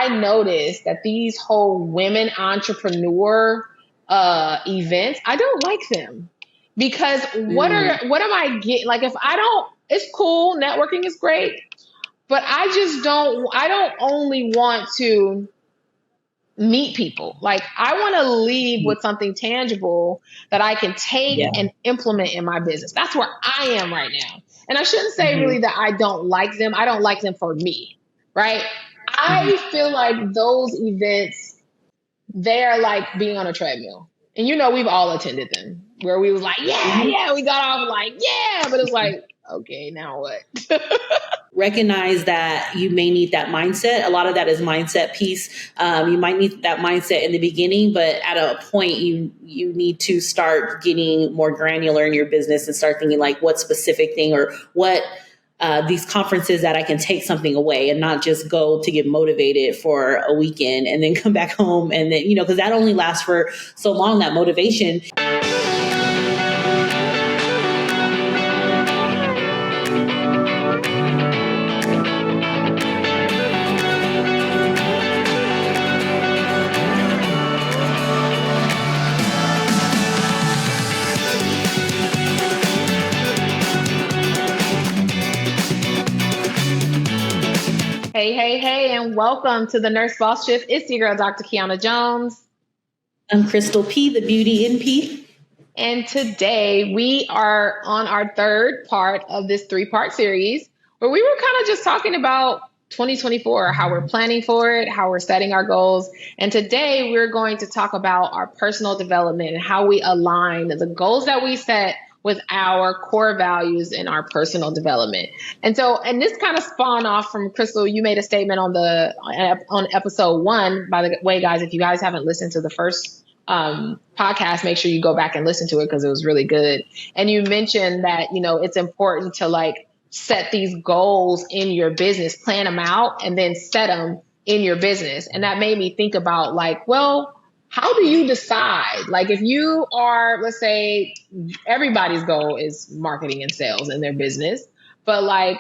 I noticed that these whole women entrepreneur events, I don't like them because what am I getting? Like, if I don't, it's cool. Networking is great, but I don't only want to meet people. Like, I want to leave with something tangible that I can take and implement in my business. That's where I am right now. And I shouldn't say really that I don't like them. I don't like them for me, right? I feel like those events, they're like being on a treadmill. And we've all attended them where we was like, yeah, we got off like, yeah, but it's like, okay, now what? Recognize that you may need that mindset. A lot of that is mindset piece. You might need that mindset in the beginning, but at a point you need to start getting more granular in your business and start thinking like what specific thing or what these conferences that I can take something away and not just go to get motivated for a weekend and then come back home. And then, because that only lasts for so long, that motivation. Hey, and welcome to the Nurse Boss Shift. It's your girl, Dr. Kiana Jones. I'm Crystal P, the Beauty NP. And today we are on our third part of this 3-part series where we were kind of just talking about 2024, how we're planning for it, how we're setting our goals. And today we're going to talk about our personal development and how we align the goals that we set with our core values in our personal development. And this kind of spawned off from Crystal. You made a statement on episode 1. By the way, guys, if you guys haven't listened to the first podcast, make sure you go back and listen to it because it was really good. And you mentioned that, it's important to like set these goals in your business, plan them out, and then set them in your business. And that made me think about like, well, how do you decide? Like, if you are, let's say everybody's goal is marketing and sales in their business, but like,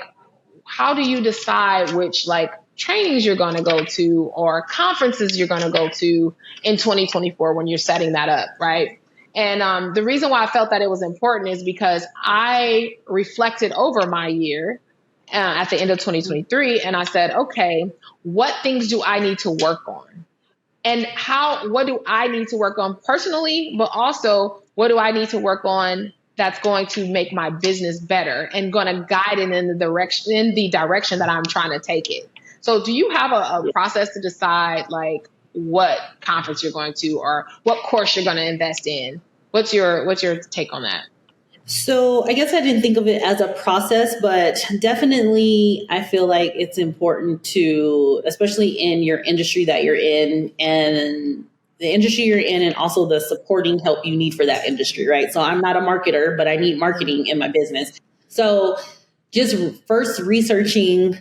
how do you decide which like trainings you're going to go to or conferences you're going to go to in 2024 when you're setting that up, right? And the reason why I felt that it was important is because I reflected over my year at the end of 2023, and I said, okay, what things do I need to work on? And what do I need to work on personally, but also what do I need to work on that's going to make my business better and going to guide it in the direction that I'm trying to take it. So do you have a process to decide like what conference you're going to or what course you're going to invest in? What's your take on that? So I guess I didn't think of it as a process, but definitely I feel like it's important to, especially in your industry that you're in and the industry you're in and also the supporting help you need for that industry, right? So I'm not a marketer, but I need marketing in my business. So just first researching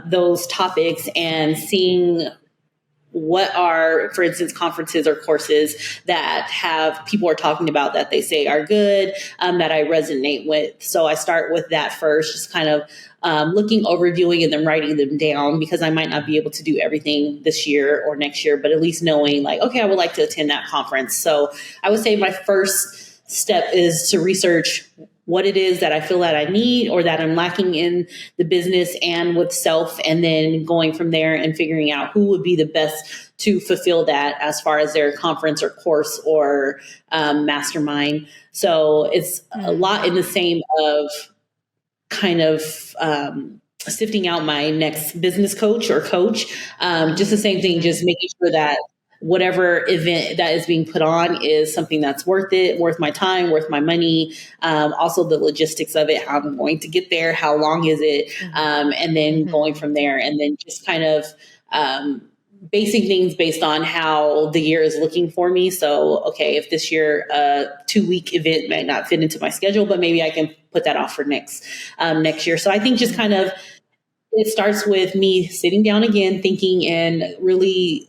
those topics and seeing what are, for instance, conferences or courses that people are talking about that they say are good, that I resonate with. So I start with that first, just kind of looking, overviewing, and then writing them down because I might not be able to do everything this year or next year, but at least knowing like, okay, I would like to attend that conference. So I would say my first step is to research what it is that I feel that I need or that I'm lacking in the business and with self, and then going from there and figuring out who would be the best to fulfill that as far as their conference or course or mastermind. So it's a lot in the same of kind of sifting out my next business coach or coach. Just the same thing, just making sure that whatever event that is being put on is something that's worth it, worth my time, worth my money. Also the logistics of it, how I'm going to get there, how long is it, and then going from there, and then just kind of basing things based on how the year is looking for me. So, okay, if this year a 2-week event might not fit into my schedule, but maybe I can put that off for next year. So I think just kind of it starts with me sitting down again, thinking and really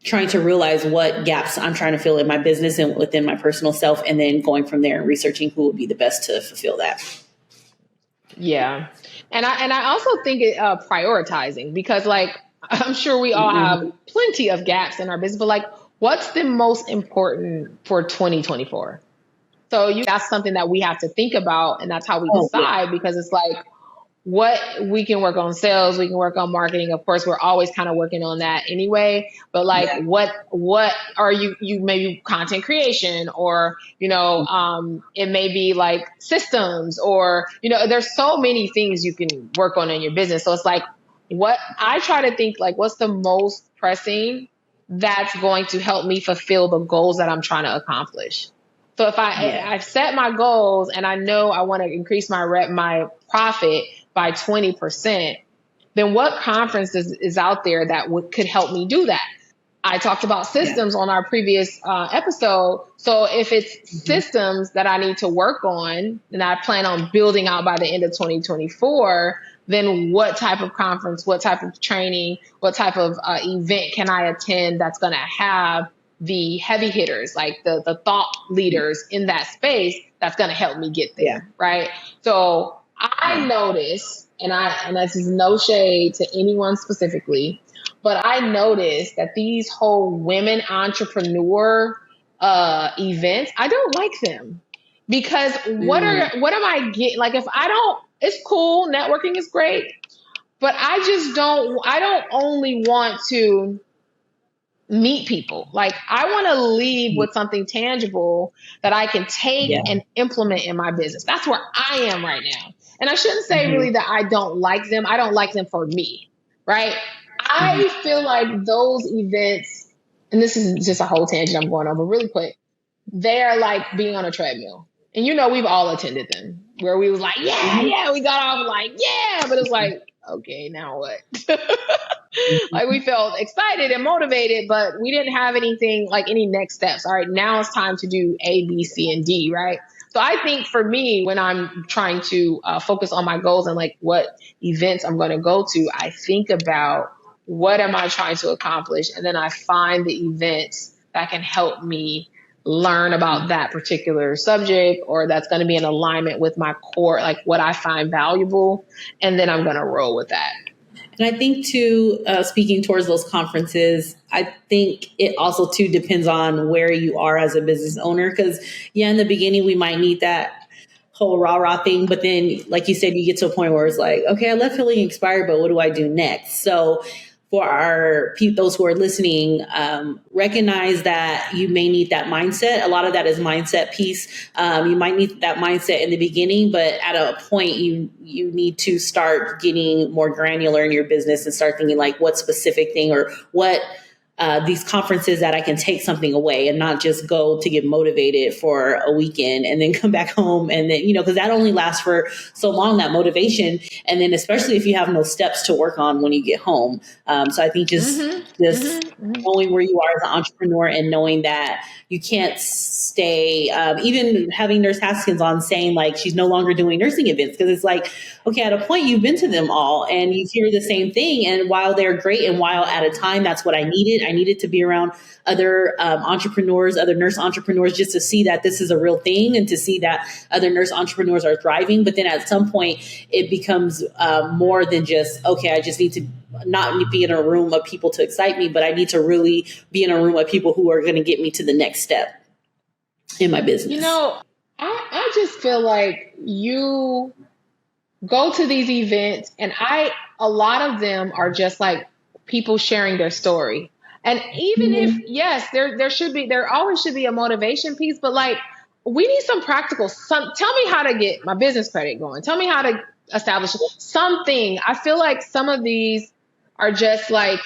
trying to realize what gaps I'm trying to fill in my business and within my personal self, and then going from there and researching who would be the best to fulfill that. Yeah. And I also think prioritizing, because like, I'm sure we all have Mhm. plenty of gaps in our business, but like, what's the most important for 2024? So that's something that we have to think about, and that's how we Oh yeah, decide, because it's like, what we can work on sales, we can work on marketing. Of course, we're always kind of working on that anyway. But like, yeah, what are you maybe content creation, or it may be like systems, or there's so many things you can work on in your business. So it's like, what I try to think, like, what's the most pressing that's going to help me fulfill the goals that I'm trying to accomplish. So if yeah, I've set my goals and I know I want to increase my profit by 20%, then what conference is out there that could help me do that? I talked about yeah. systems on our previous episode. So if it's Mhm. systems that I need to work on and I plan on building out by the end of 2024, then what type of conference, what type of training, what type of event can I attend that's going to have the heavy hitters, like the thought leaders in that space, that's going to help me get Yeah, there, right? So I yeah, notice, and this is no shade to anyone specifically, but I noticed that these whole women entrepreneur events, I don't like them, because mm, what am I getting? Like, if I don't, it's cool, networking is great, but I don't only want to meet people. Like, I want to leave with something tangible that I can take yeah, and implement in my business. That's where I am right now. And I shouldn't say hmm, really that I don't like them. I don't like them for me, right? hmm, I feel like those events, and this is just a whole tangent I'm going over really quick, they are like being on a treadmill. And we've all attended them, where we was like, yeah, hmm, yeah, we got off like, yeah, but it's like, okay, now what? hmm, Like, we felt excited and motivated, but we didn't have anything, like any next steps. All right, now it's time to do A, B, C, and D, right? So I think for me, when I'm trying to focus on my goals and like what events I'm going to go to, I think about what am I trying to accomplish, and then I find the events that can help me learn about that particular subject, or that's going to be in alignment with my core, like what I find valuable, and then I'm going to roll with that. And I think too, speaking towards those conferences, I think it also too depends on where you are as a business owner. Because yeah, in the beginning we might need that whole rah rah thing, but then, like you said, you get to a point where it's like, okay, I left feeling inspired, but what do I do next? So for those who are listening, recognize that you may need that mindset. A lot of that is mindset piece. You might need that mindset in the beginning, but at a point, you need to start getting more granular in your business and start thinking like, what specific thing or what these conferences that I can take something away and not just go to get motivated for a weekend and then come back home. And then, because that only lasts for so long, that motivation. And then, especially if you have no steps to work on when you get home. So I think just, Mm-hmm. just Mm-hmm. knowing where you are as an entrepreneur and knowing that you can't stay, even having Nurse Haskins on saying like she's no longer doing nursing events, because it's like, okay, at a point you've been to them all and you hear the same thing. And while they're great and while at a time that's what I needed, I needed to be around other entrepreneurs, other nurse entrepreneurs, just to see that this is a real thing and to see that other nurse entrepreneurs are thriving. But then at some point it becomes more than just, okay, I just need to not be in a room of people to excite me, but I need to really be in a room of people who are going to get me to the next step in my You business. know, I just feel like you go to these events, and a lot of them are just like people sharing their story. And even if, Mhm. yes, there always should be a motivation piece, but like, we need some practical, tell me how to get my business credit going. Tell me how to establish something. I feel like some of these are just like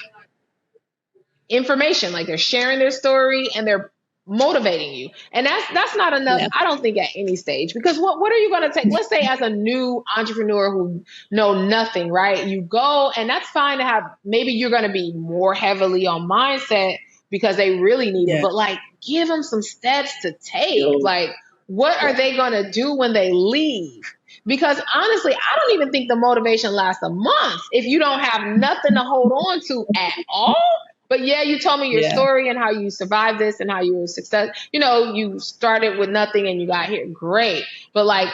information, like they're sharing their story and they're motivating you, and that's not enough, Yeah. I don't think, at any stage. Because what are you going to take? Let's say as a new entrepreneur who know nothing, right? You go, and that's fine to have, maybe you're going to be more heavily on mindset because they really need it, Yeah. but like, give them some steps to take. So, Like, what are yeah. they going to do when they leave? Because honestly, I don't even think the motivation lasts a month if you don't have nothing to hold on to at all. But yeah, you told me your Yeah. story and how you survived this and how you were success. You know, you started with nothing and you got here. Great. But like,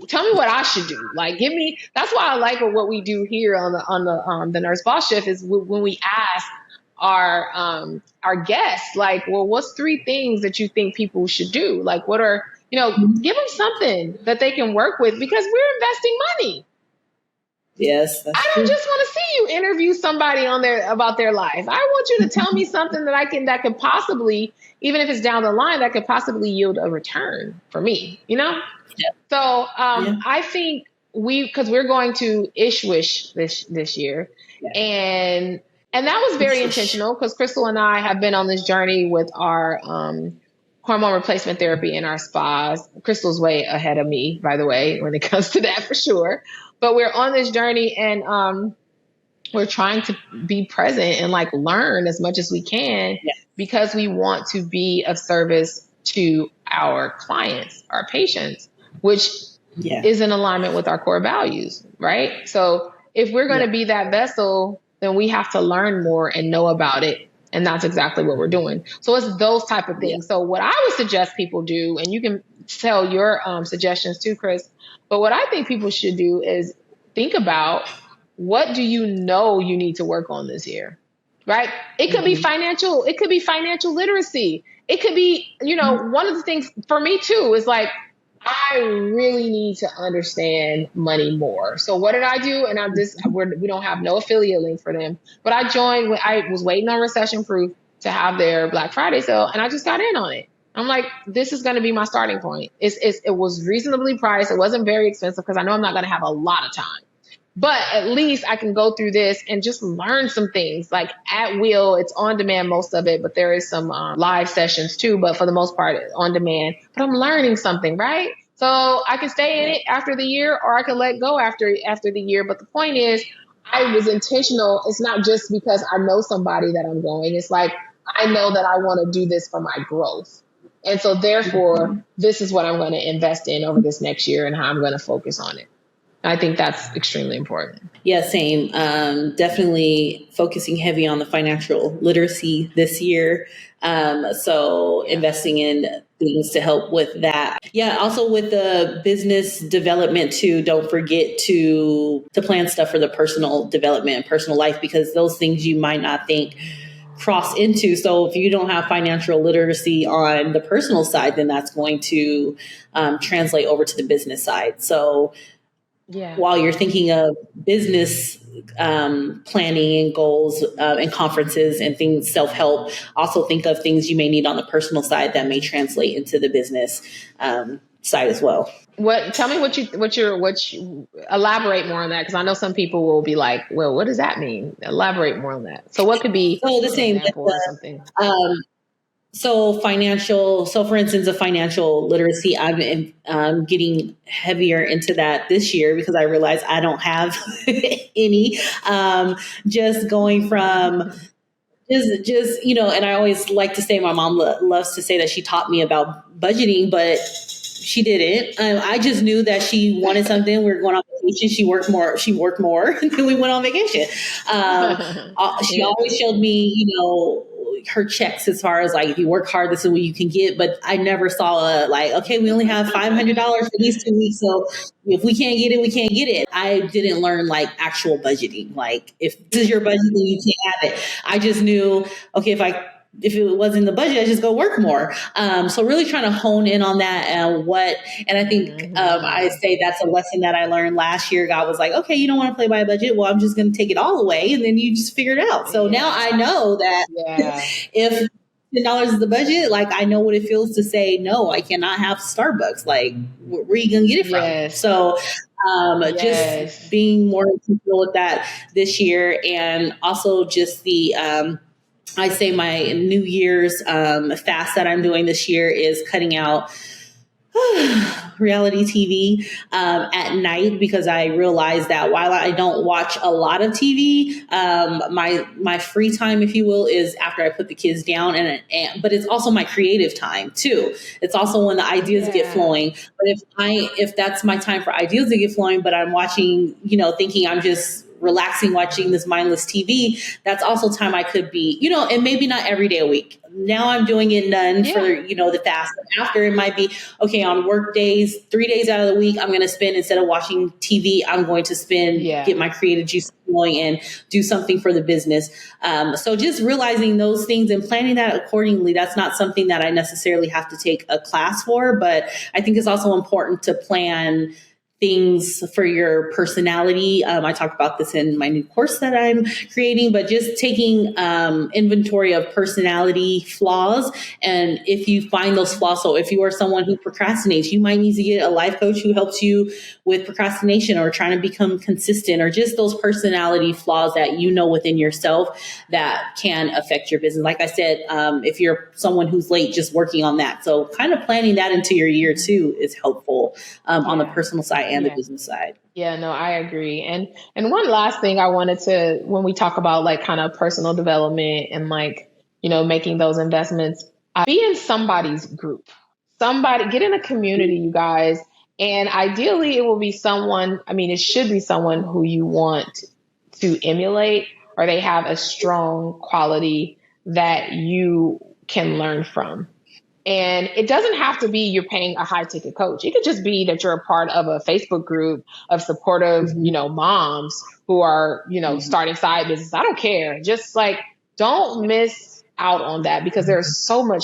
tell me what I should do. Like, give me, that's why I like what we do here on the Nurse Boss Shift is when we ask our guests, like, well, what's three things that you think people should do? Like, what are, give them something that they can work with because we're investing money. Yes, that's I don't true. just want to see you interview somebody about their life. I want you to tell me something that could possibly, even if it's down the line, that could possibly yield a return for me, Yeah. So Yeah. I think because we're going to Ishwish this year, Yeah. and that was very intentional because Crystal and I have been on this journey with our hormone replacement therapy in our spas. Crystal's way ahead of me, by the way, when it comes to that for sure. But we're on this journey and we're trying to be present and like learn as much as we can because we want to be of service to our clients, our patients, which is in alignment with our core values, right? So if we're going to be that vessel, then we have to learn more and know about it. And that's exactly what we're doing. So it's those type of things. So what I would suggest people do, and you can tell your suggestions too, Chris, but what I think people should do is think about what do you know you need to work on this year, right? It could be financial. It could be financial literacy. It could be, one of the things for me too is like, I really need to understand money more. So what did I do? And we don't have no affiliate link for them, but I joined when I was waiting on Recession Proof to have their Black Friday sale, and I just got in on it. I'm like, this is going to be my starting point. It was reasonably priced. It wasn't very expensive because I know I'm not going to have a lot of time. But at least I can go through this and just learn some things like at will. It's on demand, most of it, but there is some live sessions too. But for the most part, it's on demand. But I'm learning something, right? So I can stay in it after the year or I can let go after the year. But the point is, I was intentional. It's not just because I know somebody that I'm going. It's like, I know that I want to do this for my growth. And so therefore, this is what I'm going to invest in over this next year and how I'm going to focus on it. I think that's extremely important. Yeah, same. Definitely focusing heavy on the financial literacy this year. So investing in things to help with that. Yeah, also with the business development too, don't forget to plan stuff for the personal development and personal life because those things you might not think cross into. So if you don't have financial literacy on the personal side, then that's going to translate over to the business side. So while you're thinking of business planning and goals and conferences and things, self-help, also think of things you may need on the personal side that may translate into the business side as well. Tell me what you elaborate more on that because I know some people will be like, well, what does that mean? Elaborate more on that. So what could be the same example or something? So for instance, a financial literacy, I'm getting heavier into that this year because I realize I don't have any. Just going from just and I always like to say my mom loves to say that she taught me about budgeting, but she didn't. I just knew that she wanted something. We were going on vacation. She worked more, and then we went on vacation. She always showed me, her checks as far as like, if you work hard, this is what you can get. But I never saw okay, we only have $500 for these 2 weeks. So if we can't get it, we can't get it. I didn't learn like actual budgeting. Like if this is your budget, then you can't have it. I just knew, okay, if it wasn't the budget, I just go work more. So really trying to hone in on that and I think I say that's a lesson that I learned last year. God was like, okay, you don't want to play by a budget. Well, I'm just going to take it all away. And then you just figure it out. So now I know that if $10 is the budget, like I know what it feels to say, no, I cannot have Starbucks. Like where are you going to get it from? So just being more intentional with that this year and also just the, I say my New Year's fast that I'm doing this year is cutting out reality TV at night because I realize that while I don't watch a lot of TV, my free time, if you will, is after I put the kids down, but it's also my creative time too. It's also when the ideas get flowing. But if that's my time for ideas to get flowing, but I'm watching, thinking I'm just relaxing, watching this mindless TV, that's also time I could be, and maybe not every day a week. Now I'm doing it none for, the fast. After it might be, okay, on work days, 3 days out of the week, I'm going to spend, instead of watching TV, I'm going to get my creative juice going and do something for the business. So just realizing those things and planning that accordingly, that's not something that I necessarily have to take a class for, but I think it's also important to plan things for your personality. I talk about this in my new course that I'm creating, but just taking inventory of personality flaws. And if you find those flaws, so if you are someone who procrastinates, you might need to get a life coach who helps you with procrastination or trying to become consistent, or just those personality flaws that you know within yourself that can affect your business. Like I said, if you're someone who's late, just working on that. So kind of planning that into your year too is helpful on the personal side and the business side. Yeah, no, I agree. And one last thing I wanted to, when we talk about like kind of personal development and like, making those investments, be in somebody's group. Get in a community, you guys. And ideally it will be someone, it should be someone who you want to emulate, or they have a strong quality that you can learn from. And it doesn't have to be you're paying a high ticket coach. It could just be that you're a part of a Facebook group of supportive, moms who are, starting side business. I don't care. Just like, don't miss out on that, because there's so much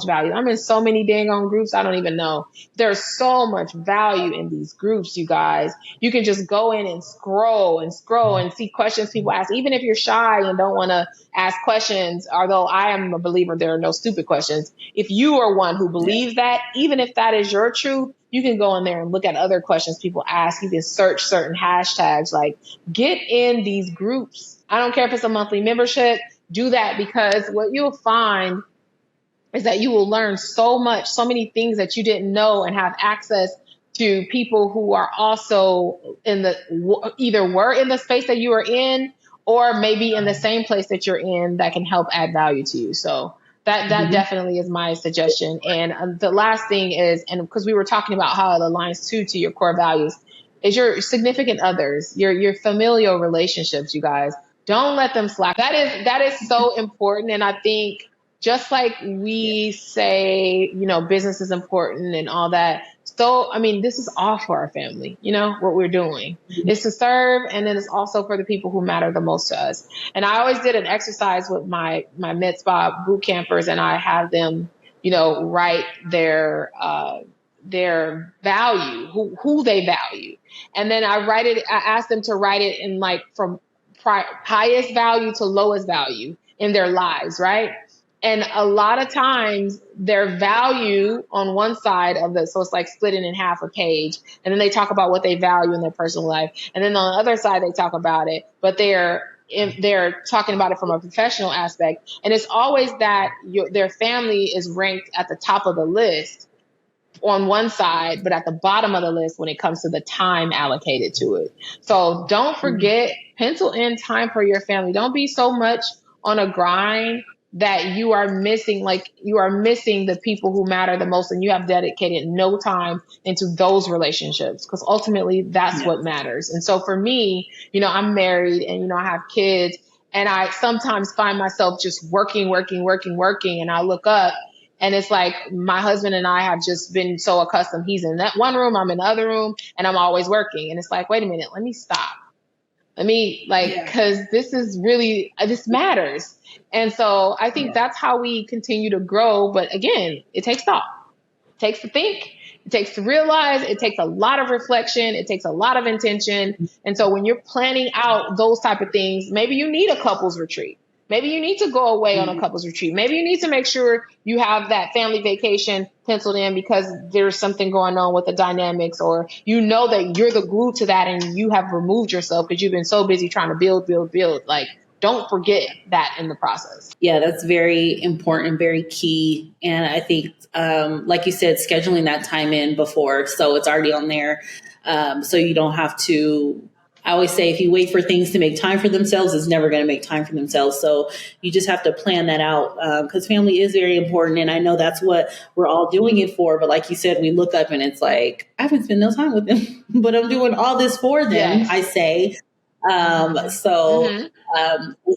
value. I'm in so many dang on groups. I don't even know. There's so much value in these groups, you guys. You can just go in and scroll and see questions people ask, even if you're shy and don't want to ask questions. Although I am a believer, there are no stupid questions. If you are one who believes that, even if that is your truth, you can go in there and look at other questions people ask. You can search certain hashtags, like get in these groups. I don't care if it's a monthly membership. Do that, because what you'll find is that you will learn so many things that you didn't know, and have access to people who are also either were in the space that you are in, or maybe in the same place that you're in, that can help add value to you. So that definitely is my suggestion. And the last thing is, and because we were talking about how it aligns to your core values, is your significant others, your familial relationships, you guys. Don't let them slack. That is so important. And I think just like we say, business is important and all that. So, this is all for our family, what we're doing. It's to serve, and then it's also for the people who matter the most to us. And I always did an exercise with my mitzvah boot campers, and I have them, write their value, who they value. And then I ask them to write it in like from highest value to lowest value in their lives, right? And a lot of times their value on one side of so it's like splitting in half a page. And then they talk about what they value in their personal life. And then on the other side, they talk about it, but they're talking about it from a professional aspect. And it's always that their family is ranked at the top of the list on one side, but at the bottom of the list when it comes to the time allocated to it. So don't forget, pencil in time for your family. Don't be so much on a grind that you are missing the people who matter the most, and you have dedicated no time into those relationships, because ultimately that's what matters. And so for me, I'm married, and I have kids, and I sometimes find myself just working, and I look up, and it's like my husband and I have just been so accustomed. He's in that one room, I'm in the other room, and I'm always working. And it's like, wait a minute, let me stop. Because this matters. And so I think that's how we continue to grow. But again, it takes thought. It takes to think. It takes to realize. It takes a lot of reflection. It takes a lot of intention. And so when you're planning out those type of things, maybe you need a couples retreat. Maybe you need to go away on a couples retreat. Maybe you need to make sure you have that family vacation penciled in, because there's something going on with the dynamics, or that you're the glue to that, and you have removed yourself because you've been so busy trying to build. Like, don't forget that in the process. Yeah, that's very important, very key. And I think, like you said, scheduling that time in before, so it's already on there. So you don't have to, I always say, if you wait for things to make time for themselves, it's never going to make time for themselves. So you just have to plan that out, because family is very important. And I know that's what we're all doing it for. But like you said, we look up and it's like, I haven't spent no time with them, but I'm doing all this for them, I say. With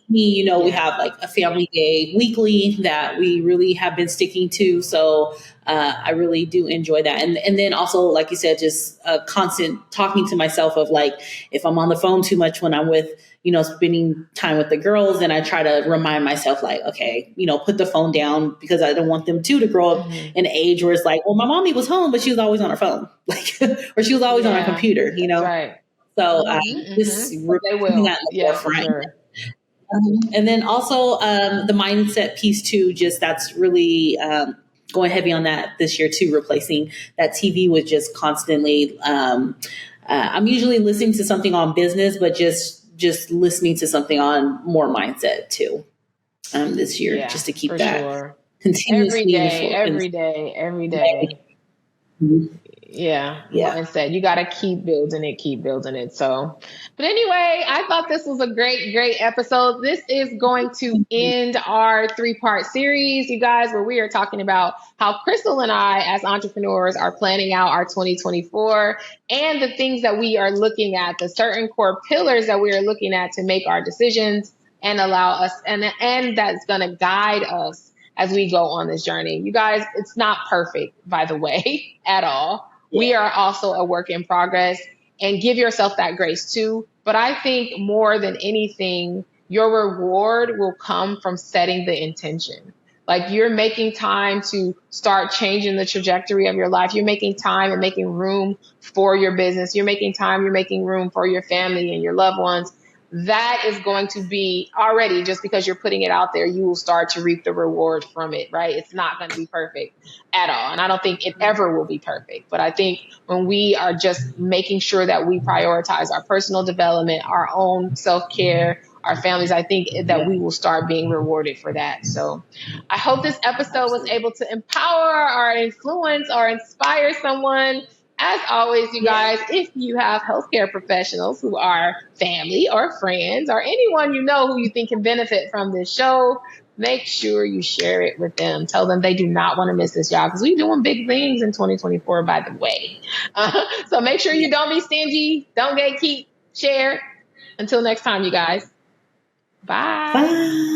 me, we Yeah. have like a family day weekly that we really have been sticking to. So I really do enjoy that. And then also, like you said, just constant talking to myself of like, if I'm on the phone too much when I'm with, spending time with the girls, and I try to remind myself like, okay, put the phone down, because I don't want them to grow up in an age where it's like, well, my mommy was home, but she was always on her phone, like, or she was always on her Yeah. computer, That's right. So just But they putting will. that in the Yeah, for forefront. sure. And then also the mindset piece too, just that's really going heavy on that this year too, replacing that TV with just constantly. I'm usually listening to something on business, but just listening to something on more mindset too this year, Yeah, just to keep for that sure. Every continuously day, every day, every day. Yeah, Yeah. mindset. You got to keep building it, keep building it. So, but anyway, I thought this was a great, great episode. This is going to end our 3-part series, you guys, where we are talking about how Crystal and I, as entrepreneurs, are planning out our 2024 and the things that we are looking at, the certain core pillars that we are looking at to make our decisions and allow us, and that's going to guide us as we go on this journey. You guys, it's not perfect, by the way, at all. We are also a work in progress, and give yourself that grace too. But I think more than anything, your reward will come from setting the intention. Like, you're making time to start changing the trajectory of your life. You're making time and making room for your business. You're making time, you're making room for your family and your loved ones. That is going to be already, just because you're putting it out there, you will start to reap the reward from it, right? It's not going to be perfect at all. And I don't think it ever will be perfect. But I think when we are just making sure that we prioritize our personal development, our own self-care, our families, I think that we will start being rewarded for that. So I hope this episode was able to empower or influence or inspire someone. As always, you guys, if you have healthcare professionals who are family or friends or anyone you know who you think can benefit from this show, make sure you share it with them. Tell them they do not want to miss this, y'all, because we're doing big things in 2024, by the way. So make sure you don't be stingy. Don't gatekeep. Share. Until next time, you guys. Bye. Bye.